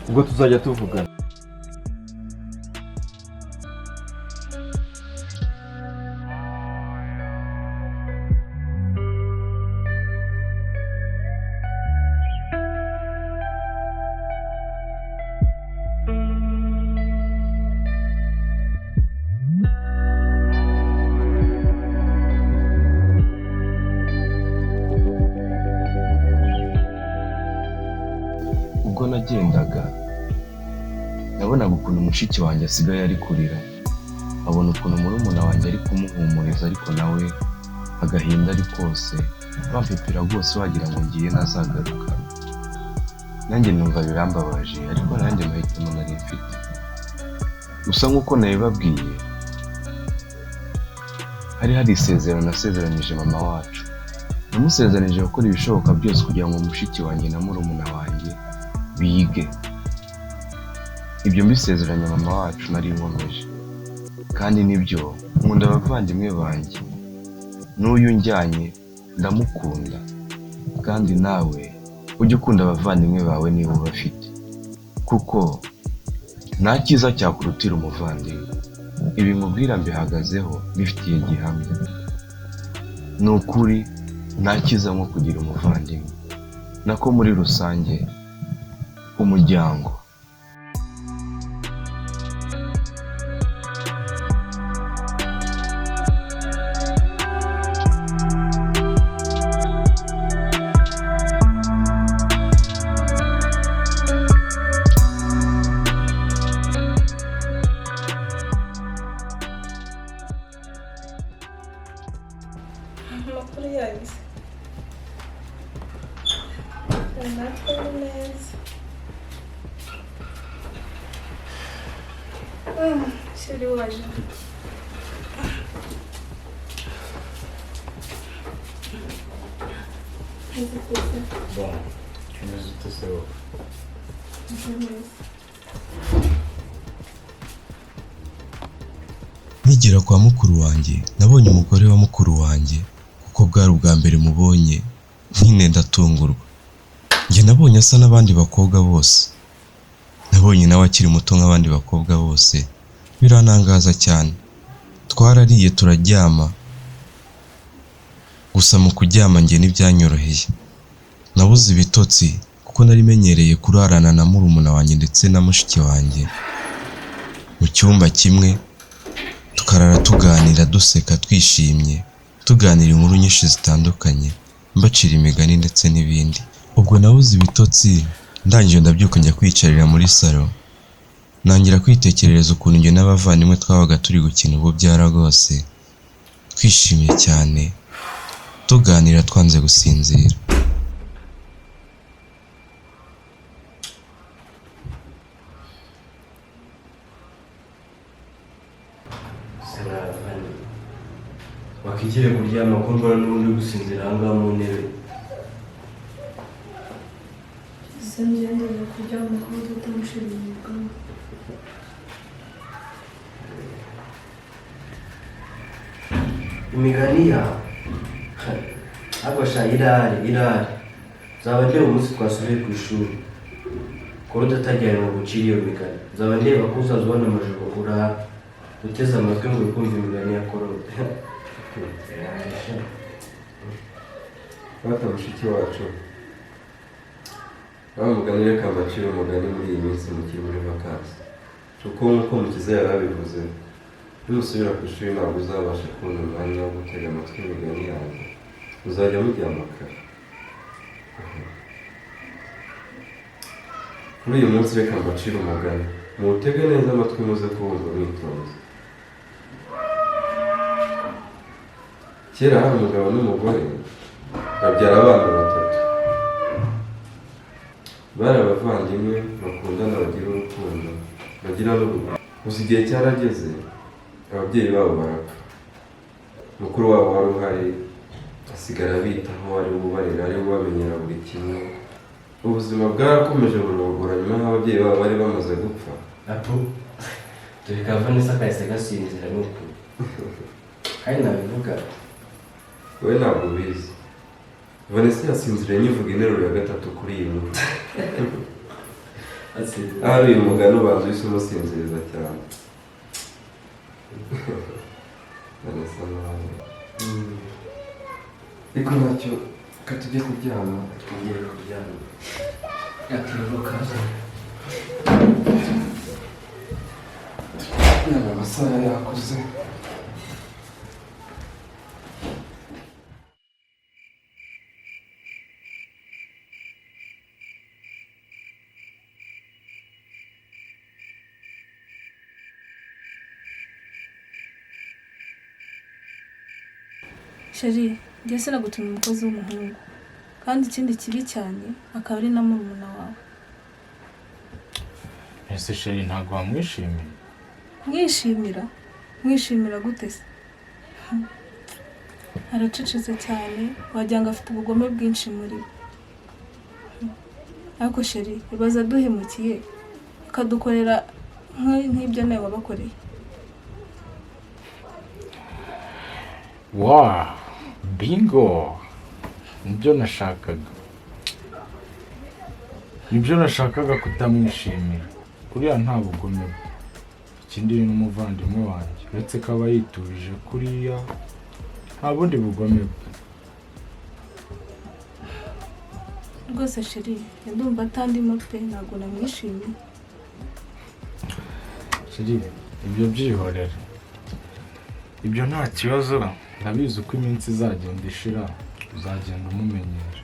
ubwo tuzajya tuvugana. Ubwo nagendaga nabonaga ukuntu mushiki wanjye asigaye ari kurira, abona ukuntu murumuna wanjye ari kumuhumuriza, ariko nawe agahinda ari kose, bampepera rwose wagira ngo ngiye ntazagaruka. Nanjye numva birambabaje, ariko nanjye amahitamo nari mfite. Gusa nk'uko nabibabwiye, hari isezerano nasezeranyije mama wacu. Namusezeranyije gukora ibishoboka byose kugira ngo mushiki wanjye na murumuna wanjye bige. Ibyo mbisezeranya mama wacu nari nkomeje, kandi nibyo nkunda abavandimwe banjye. N'uyu njyanye ndamukunda, kandi nawe ujye ukunda abavandimwe bawe niba ubafite, kuko nta cyiza cyakurutira umuvandimwe. Ibi nkubwira mbihagazeho bifitiye gihamya. Ni ukuri nta cyiza nko kugira umuvandimwe, nako muri rusange umuryango. Amakuru yagize natwe ni meza. Shuri waje Bom, mas o terceiro. Nkigera kwa mukuru wanjye nabonye umugore wa mukuru wanjye, kuko bwari ubwa mbere mubonye. Nyine ndatungurwa. Njye nabonye asa n'abandi bakobwa bose, nabonye nawe akiri muto nk'abandi bakobwa bose. Biranangaza cyane. Twarariye turaryama, gusa mu kuryama njye ntibyanyoroheye. Nabuze ibitotsi kuko nari menyereye kurarana na murumuna wanjye ndetse na mushiki wanjye mu cyumba kimwe, tukarara tuganira, duseka, twishimye, tuganira inkuru nyinshi zitandukanye, mbacira imigani ndetse n'ibindi. Ubwo nabuze ibitotsi, ndangije ndabyuka njya kwicarira muri salo, nangira kwitekerereza ukuntu njye n'abavandimwe twabaga turi gukina ububyara rwose, twishimye cyane, tuganira twanze gusinzira. Wakigire kuryama ko mbona n'ubundi gusinzira ahangaha mu ntebe. Sinjye kuryama ko tutamushiriye ubwo. Imigani yawe agosha irari zaba ndeba umunsi twasubiye ku ishuri ko udatajyanye mu gucira iyo migani. Zaba ndeba ko uzazubona amajoro urara uteze amatwi ngo ukumve imigani ya Claude. Bata mushiki wacu, bamugani reka mbacire umugani muri iyi minsi mukiri muri vakansi, kuko nk'uko mukiza yarabivuze, nimusubira ku ishuri ntabwo uzabasha kubona umwanya wo gutega amatwi imigani yanjye, uzajya muryama kare. Kuri uyu munsi reka mbacire umugani, muwutege neza amatwi muze kuwumva mwitonze. Kera hari umugabo n'umugore babyara abana batatu. Bari abavandimwe bakundana, bagira urukundo, bagira n'urukundo. Gusa igihe cyarageze ababyeyi babo barapfa. Mukuru wabo wari uhari asigara bitaho, ari ubarera, ari ubamenyera buri kimwe. Ubuzima bwarakomeje burogora nyuma y'ababyeyi babo bari bamaze gupfa. Apo dore Vanessa kahise gasinzira n'ukuri. Kandi nabivuga wowe ntabwo ubizi. Vanessa yasinziriye nyivuga interuro ya gatatu kuri iyi nkuru. Ahari uyu mugani ubanza uhise umusinziriza cyane. Arasa nabi. Ariko ntacyo katujye kuryama. Tugiye kuryama. Yatirukaza. Yaba amasaha yakoze. Sheri, njye sinagutumye umukozi w'umuhungu. Kandi ikindi kibi cyane akaba ari na murumuna wawe. Ese Sheri ntabwo wamwishimiye? Mwishimira gute se? Aracecetse cyane, wagira ngo afite ubugome bwinshi muri we. Ariko Sheri, ibaza duhemukiye akadukorera nk'ibyo nawe wabakoreye. Wow, bingo! Nibyo nashakaga kutamwishimira. Kuriya nta bugome bwe. Ikindi ni n'umuvandimwe wanjye. Uretse ko aba yituje kuriya, nta bundi bugome bwe. Rwose Sheri, ndumva atandimo pe, ntabwo namwishimiye. Sheri, ibyo byihorera. Ibyo nta kibazo. Ndabizi uko iminsi izagenda ishira, uzagenda umumenyera.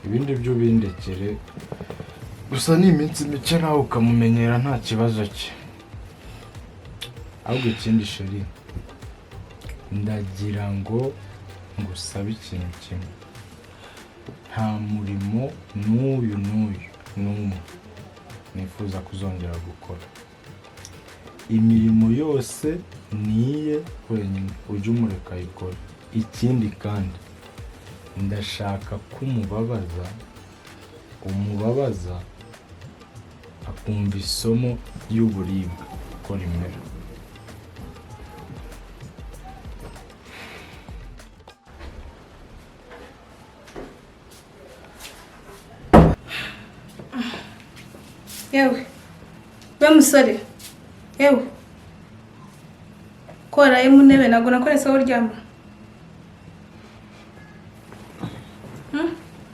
Ibindi byo bindekere. Gusa ni iminsi mike nawe ukamumenyera nta kibazo cye. Ahubwo ikindi Sheri, ndagira ngo ngusabe ikintu kimwe. Nta murimo n'uyu n'umwe nifuza kuzongera gukora. Imirimo yose niye wenyine, ujye umureka ayikora. Ikindi kandi ndashaka ko umubabaza akumva isomo y'uburibwe uko rimera. Yewe, we musore, yewe, ko waraye mu ntebe ntabwo nakoreseho uryama.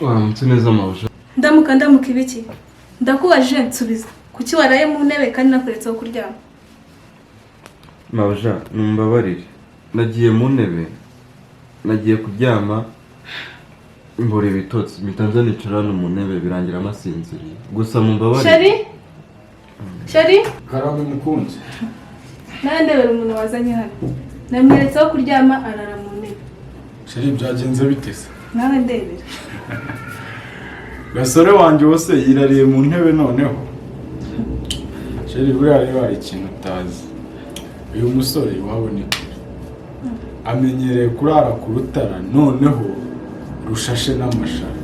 Waramutse neza mawuja. Ndamuka ibiki? Ndakubajije nsubiza. Kuki waraye mu ntebe kandi nakoretseho kuryama? Mawuja, numbabarire. Nagiye mu ntebe, nagiye kuryama, mbura ibitotsi, mpita nza nicara hano mu ntebe birangira amasinziriye. Gusa mumbabarire. Sheri? Karame mukunzi. Ndebera umuntu wazanye hano. Namweretseho kuryama arara mu ntebe. Sheri, byagenze bite se? Nawe ndebera. Gasore wanjye wose yirariye mu ntebe noneho. Sheri, buriya rero hari ikintu utazi. Uyu musore waboneka. Amenyereye kurara ku rutara, noneho rushashe n'amashara.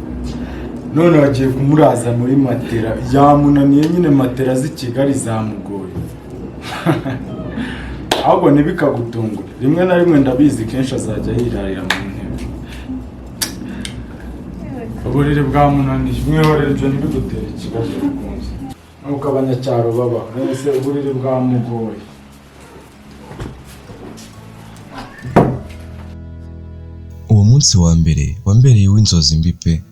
None wagiye kumuraza muri matera. Yamunaniye nyine matera z'i Kigali zamugoye. Ahubwo ntibikagutungure. Rimwe na rimwe ndabizi kenshi azajya yirarira mu ntebe. Uburiri bwamunaniye. Mwihorere ibyo ntibigutere ikibazo rukunze. Nuko abanyacyaro baba. Mwese uburiri bwamugoye. Uwo munsi wa mbere wambereye w'inzozi mbi pe,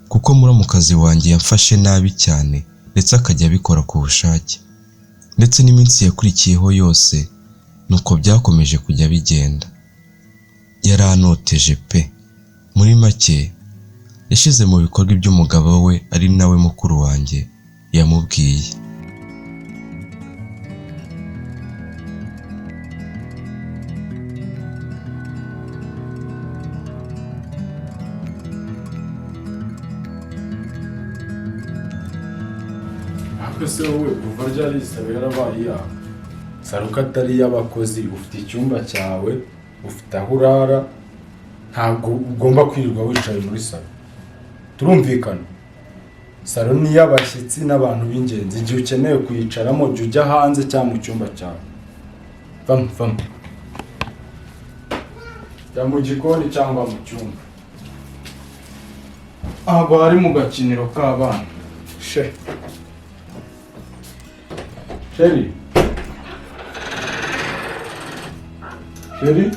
kuko muramukazi wanjye yamfashe nabi cyane ndetse akajya abikora ku bushake, ndetse n'iminsi yakurikiyeho yose nuko byakomeje kujya bigenda. Yaranoteje pe. Muri make yashyize mu bikorwa iby'umugabo we ari nawe mukuru wanjye yamubwiye. Ese wowe kuva ryari saro yarabaye yawe? Saruka atari iy'abakozi, ufite icyumba cyawe, ufite aho urara, ntabwo ugomba kwirirwa wicaye muri saro. Turumvikana? Saro ni iy'abashyitsi n'abantu b'ingenzi. Igihe ukeneye kuyicaramo jya ujya hanze cyangwa mu cyumba cyawe. Vamo. Jya mu gikoni cyangwa mu cyumba. Ntabwo hari mu gakiniro k'abana. She. Chérie. Chérie.